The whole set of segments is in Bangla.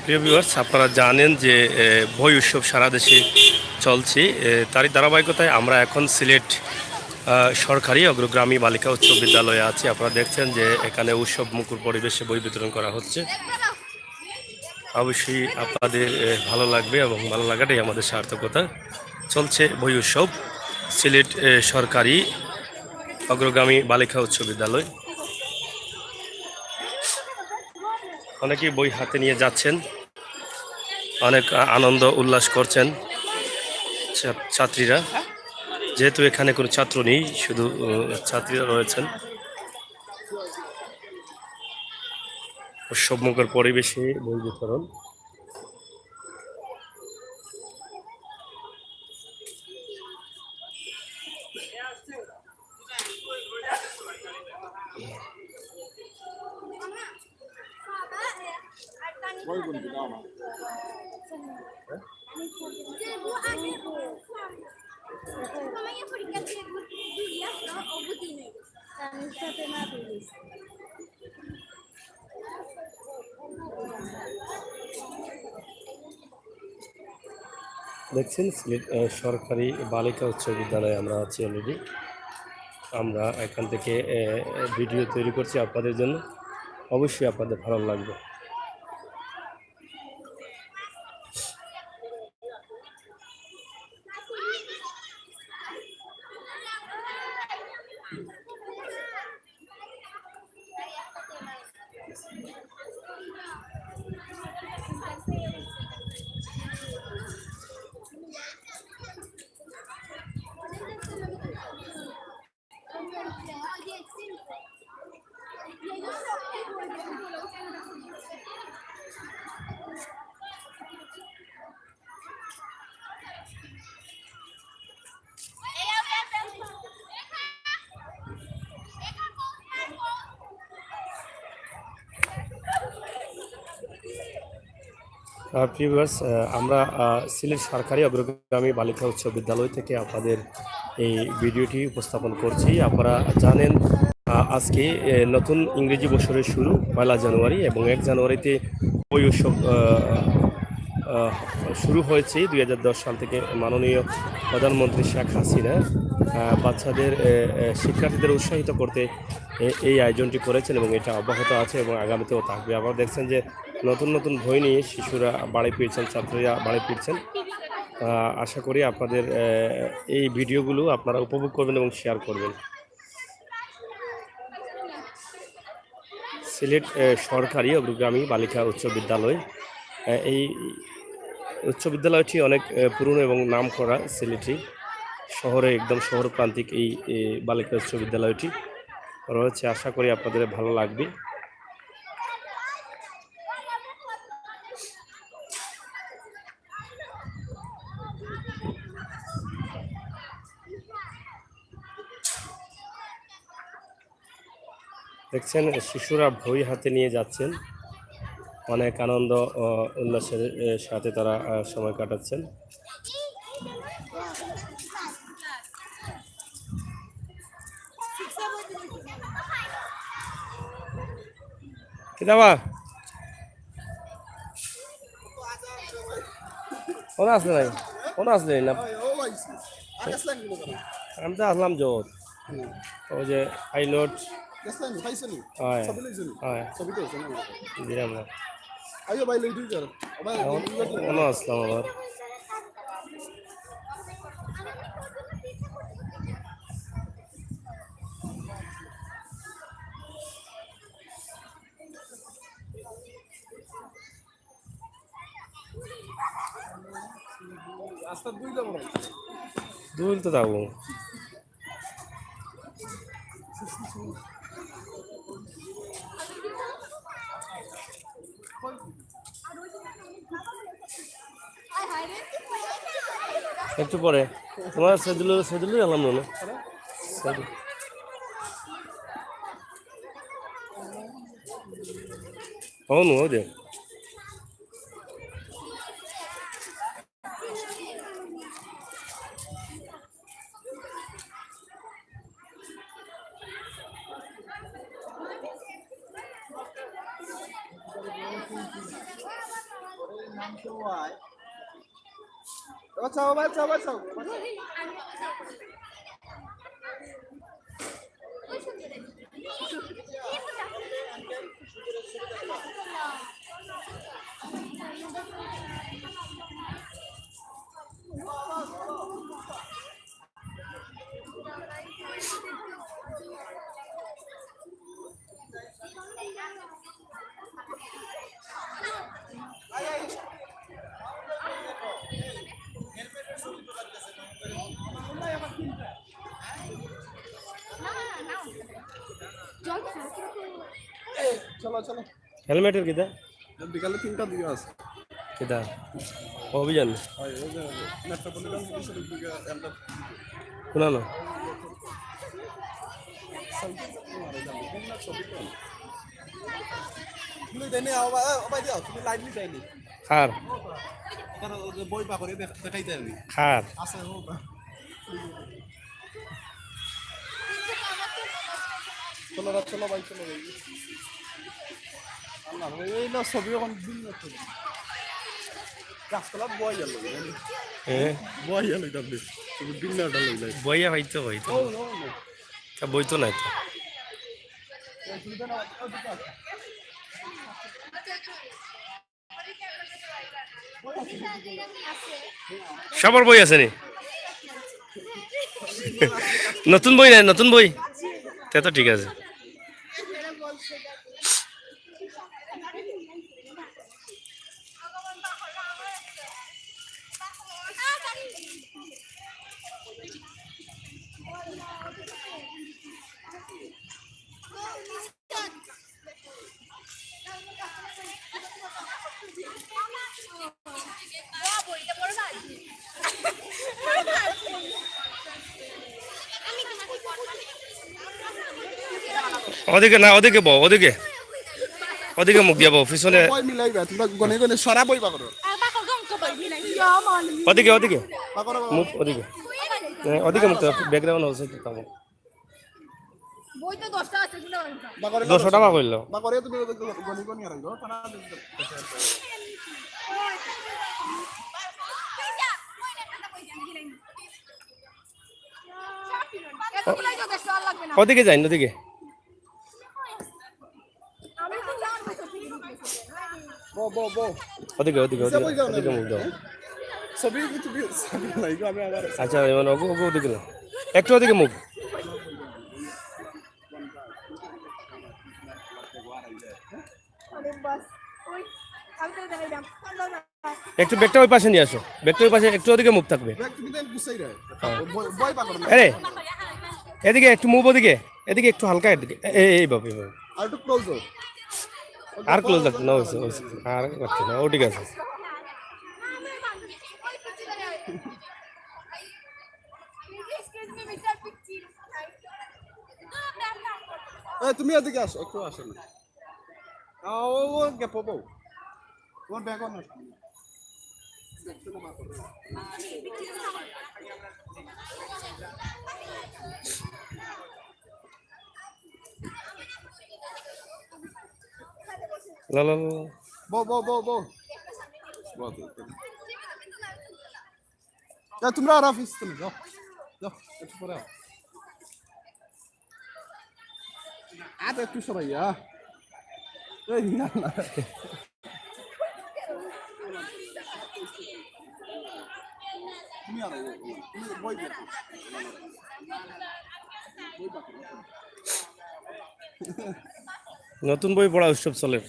প্রিয় ভিউয়ার্স, আপনারা জানেন যে বই উৎসব সারা দেশে চলছে। তারই ধারাবাহিকতায় আমরা এখন সিলেট সরকারি অগ্রগ্রামী বালিকা উচ্চ বিদ্যালয়ে আছি। আপনারা দেখছেন যে এখানে উৎসব মুখর পরিবেশে বই বিতরণ করা হচ্ছে। অবশ্যই আপনাদের ভালো লাগবে এবং ভালো লাগাটাই আমাদের সার্থকতা। চলছে বই উৎসব সিলেট সরকারি অগ্রগামী বালিকা উচ্চ বিদ্যালয়। অনেকেই বই হাতে নিয়ে যাচ্ছেন, অনেক আনন্দ উল্লাস করছেন ছাত্রীরা। যেহেতু এখানে কোনো ছাত্র নেই, শুধু ছাত্রীরা রয়েছেন। উৎসবমুখর পরিবেশে বই বিতরণ। দেখছেন সিলেট সরকারি বালিকা উচ্চ বিদ্যালয়ে আমরা আছি অলরেডি। আমরা এখান থেকে ভিডিও তৈরি করছি আপনাদের জন্য। অবশ্যই আপনাদের ভালো লাগবে। ভিউয়ার্স, আমরা সিলেট সরকারি অগ্রগামী বালিকা উচ্চ বিদ্যালয় থেকে আপনাদের এই ভিডিওটি উপস্থাপন করছি। আপনারা জানেন আজকে নতুন ইংরেজি বছরের শুরু 1 জানুয়ারি, এবং 1 জানুয়ারিতে বই উৎসব শুরু হয়েছে 2010 সাল থেকে। মাননীয় প্রধানমন্ত্রী শেখ হাসিনা বাচ্চাদের শিক্ষার্থীদের উৎসাহিত করতে এই আয়োজনটি করেছেন, এবং এটা অব্যাহত আছে এবং আগামীতেও থাকবে। আপনারা দেখছেন যে নতুন নতুন বই নিয়ে শিশুরা বাড়ি ফিরছেন, ছাত্রীরা বাড়ি ফিরছেন। আশা করি আপনাদের এই ভিডিওগুলো আপনারা উপভোগ করবেন এবং শেয়ার করবেন। সিলেট সরকারি অগ্রগামী বালিকা উচ্চ বিদ্যালয়, এই উচ্চ বিদ্যালয়টি অনেক পুরনো এবং নাম করা। সিলেটি শহরে একদম শহর প্রান্তিক এই বালিকা উচ্চ বিদ্যালয়টি রয়েছে। আশা করি আপনাদের ভালো লাগবে। দেখছেন শিশুরা বই হাতে নিয়ে যাচ্ছেন, অনেক আনন্দ উল্লাসের সাথে তারা সময় কাটাচ্ছেন। কিতাবা কোন আসলে নাই, কোন আসলে না, আমি তো আসলাম জোর ওই যে পাইলট দিলাম না, কোনো আসলাম আবার। দুইল তো যাবো। একটু পরে তোমার সেদুলই আলাম না হন ও দে। বাঁচাও বাঁচাও বাঁচাও চলো চলো হেলমেটের কিতা বিকালে 3টার দিকে আছে কিতা অভিযান মেট্রোপলিটন পুলিশের দিকে একটা শুনা না তুমি দেনি আবাই দিও তুমি লাইটলি দেনি খার কারণ বই পা করে দেখাইতে আমি খার আছে ও চলো চলো ভাই চলো ভাই আল্লাহ এই না ছবি এখন দিন না গাছতলা বই গেল বই গেল তাহলে তুমি দিন না ডাল লই বইয়া হইতো হইতো ও নো নো তা বইতো নাই তো সবার বই আছে নি নতুন বই নাই নতুন বই তা তো ঠিক আছে ওদিকে না ওদিকে বউ ওদিকে ওদিকে মুখ দিয়া বউ পিছনে বই মিলাইবা তোমরা গনে গনে সরা বই পা করো ওদিকে ওদিকে পা করো মুখ ওদিকে ওদিকে মুখ ব্যাকগ্রাউন্ড হচ্ছে তো তাও বই তো 10টা আছে গুলো পা করে 200 টাকা কইলো পা করে তুমি গনে গনে আর গো তারা ওদিকে যাই ওদিকে বো বো বো ওদিকে ওদিকে ওদিকে ওদিকে মুখ দাও ছবি তুমি ছবি লাইগো আমি আবার আচ্ছা মানে ওগো ওগো ওদিকে না একটু ওদিকে মুখ একটু ব্যাগটা ওই পাশে নিয়ে আসো ব্যাগটা ওই পাশে একটু ওদিকে মুখ থাকবে তুমি দেন গুছাই রে বই পা করো আরে এদিকে একটু মুভ ওদিকে এদিকে একটু হালকা এদিকে এই বাবা আর একটু ক্লোজ হও আর ক্লোজ রাখতে না হয়েছে আর রাখতে না ও ঠিক আছে তুমি এদিকে আসো একটু আসো না ও ও গ্যাপ বউ তোমার ব্যাগ অন আসো লা লা বউ বউ বউ বউ তোমরা আর অফিস তুমি যাও যাও একটু পরে আর একটু সবাই এই না না তুমি আর তুমি বই দেখো নতুন বই পড়া উৎসব চলে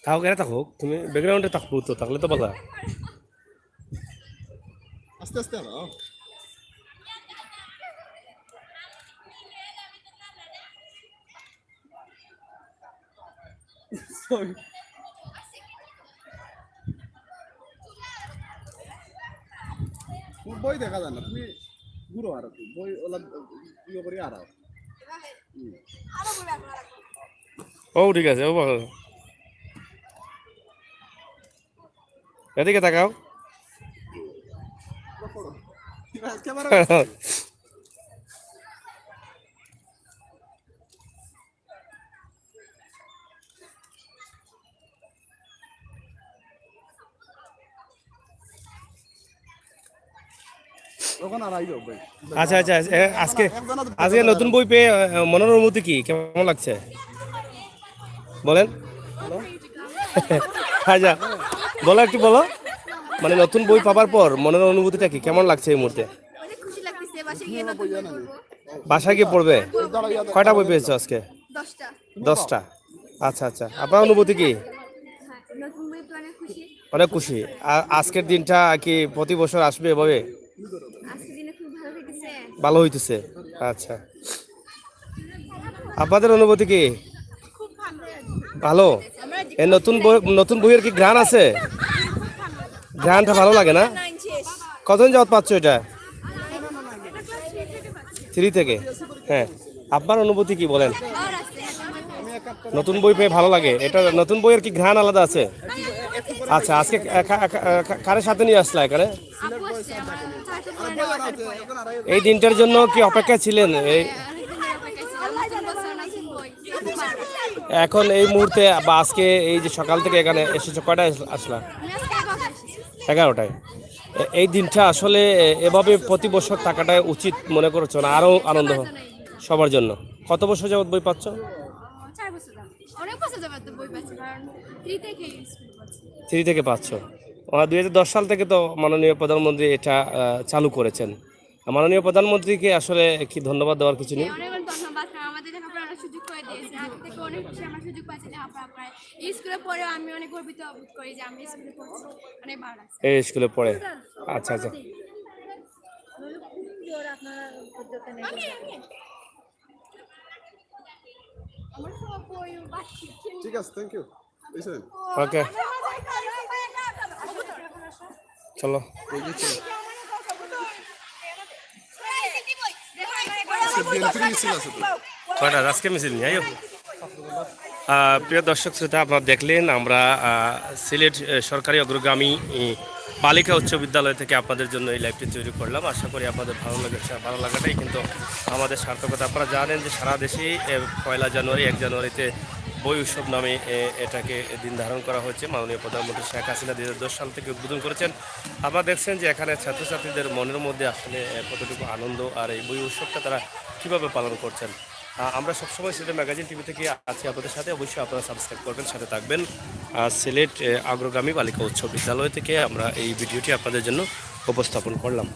তাও কেন থাকো তুমি ব্যাকগ্রাউন্ডে থাকবো তো থাকলে তো বাধা আস্তে আস্তে আলো বই দেখা যায় না তুমি গুরো আর বই ওলা ইয়ে করি আর ও ঠিক আছে ও ভালো এদিকে তাকাও ক্যামেরা এখন আর আইব ভাই আচ্ছা আচ্ছা আজকে আজকে নতুন বই পেয়ে মনের অনুভূতি কি কেমন লাগছে বলেন আচ্ছা বলো একটু বলো মানে নতুন বই পাবার পর মনের অনুভূতিটা কি কেমন লাগছে এই মুহূর্তে অনেক খুশি লাগতেছে বাসায় গিয়ে নতুন বই পড়বো। বাসায় গিয়ে পড়বে কয়টা বই পেয়েছো আজকে 10টা 10টা আচ্ছা আচ্ছা আপনার অনুভূতি কি হ্যাঁ নতুন বই তো অনেক খুশি। অনেক খুশি আজকের দিনটা কি প্রতি বছর আসবে এভাবে আজকে দিনে খুব ভালো লেগেছে। ভালো হইতেছে আচ্ছা আপনাদের অনুভূতি কি খুব ভালো। ভালো এই নতুন বইয়ের কি ঘ্রাণ আছে ঘ্রাণটা ভালো লাগে না কতদিন যাওয়াত পাচ্ছ এটা 3 থেকে হ্যাঁ আপনার অনুভূতি কি বলেন নতুন বই পেয়ে ভালো লাগে এটা নতুন বইয়ের কি ঘ্রাণ আলাদা আছে আচ্ছা আজকে কারের সাথে নিয়ে আসলা এখানে আপু আসছে আমার চাচা পড়ে না ওয়াটার বয়। এই দিনটার জন্য কি অপেক্ষা ছিলেন এই অনেকদিনের অপেক্ষা ছিল নতুন বছর নতুন বই। এখন এই মুহূর্তে বা আজকে এই যে সকাল থেকে এখানে এসেছো কয়টায় আসলা আমি আজকে 11টা এসেছি। 11টায় এই দিনটা আসলে এভাবে প্রতি বছর থাকাটা উচিত মনে করছো না আরো আনন্দ হয় সবার জন্য কত বছর যাবত বই পাচ্ছ 4 বছর যাবে অনেক বছর যাবে তো বই পাচ্ছি কারণ 3 থেকে স্কুল পড়ছি। 3 থেকে পাচ্ছ 2010 সাল থেকে তো মাননীয় প্রধানমন্ত্রী এটা চালু করেছেন মাননীয় প্রধানমন্ত্রীকে আসলে কি ধন্যবাদ দেওয়ার কিছু নেই অনেক অনেক ধন্যবাদ কারণ আমাদের লেখাপড়ার সুযোগ করে দিয়েছে আগে থেকে অনেক বেশি আমরা সুযোগ পাচ্ছি লেখাপড়া করার। এই স্কুলে পড়েও আমি অনেক গর্বিত বোধ করি যে আমি স্কুলে পড়ছি অনেক ভালো লাগছে। এই স্কুলে পড়ে আচ্ছা আচ্ছা আমার সব বই বাকি ঠিক আছে থ্যাংক ইউ লিসেন ওকে চলো বিএনপি মিছিল আছে তো কয়টা আজকে মিছিল নিয়ে আইও প্রিয় দর্শক শ্রোতা আপনারা দেখলেন আমরা সিলেট সরকারি অগ্রগামী বালিকা উচ্চ বিদ্যালয় থেকে আপনাদের জন্য এই লাইভটি তৈরি করলাম আশা করি আপনাদের ভালো লেগেছে ভালো লাগাটাই কিন্তু আমাদের সার্থকতা আপনারা জানেন যে সারা দেশেই 1 জানুয়ারি 1 জানুয়ারিতে বই উৎসব নামে এটাকে দিন ধারণ করা হয়েছে মাননীয় প্রধানমন্ত্রী শেখ হাসিনা 2010 সাল থেকে উদ্বোধন করেছেন আপনারা দেখছেন যে এখানে ছাত্রছাত্রীদের মনের মধ্যে আসলে কতটুকু আনন্দ আর এই বই উৎসবটা তারা কীভাবে পালন করছেন আমরা সবসময় সিলেট ম্যাগাজিন টিভি থেকে আছি আপনাদের সাথে অবশ্যই আপনারা সাবস্ক্রাইব করবেন সাথে থাকবেন সিলেট অগ্রগামী বালিকা উচ্চ বিদ্যালয় থেকে আমরা এই ভিডিওটি আপনাদের জন্য উপস্থাপন করলাম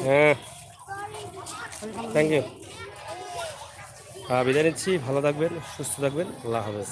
হ্যাঁ থ্যাংক ইউ বিদায় নিচ্ছি ভালো থাকবেন সুস্থ থাকবেন আল্লাহ হাফেজ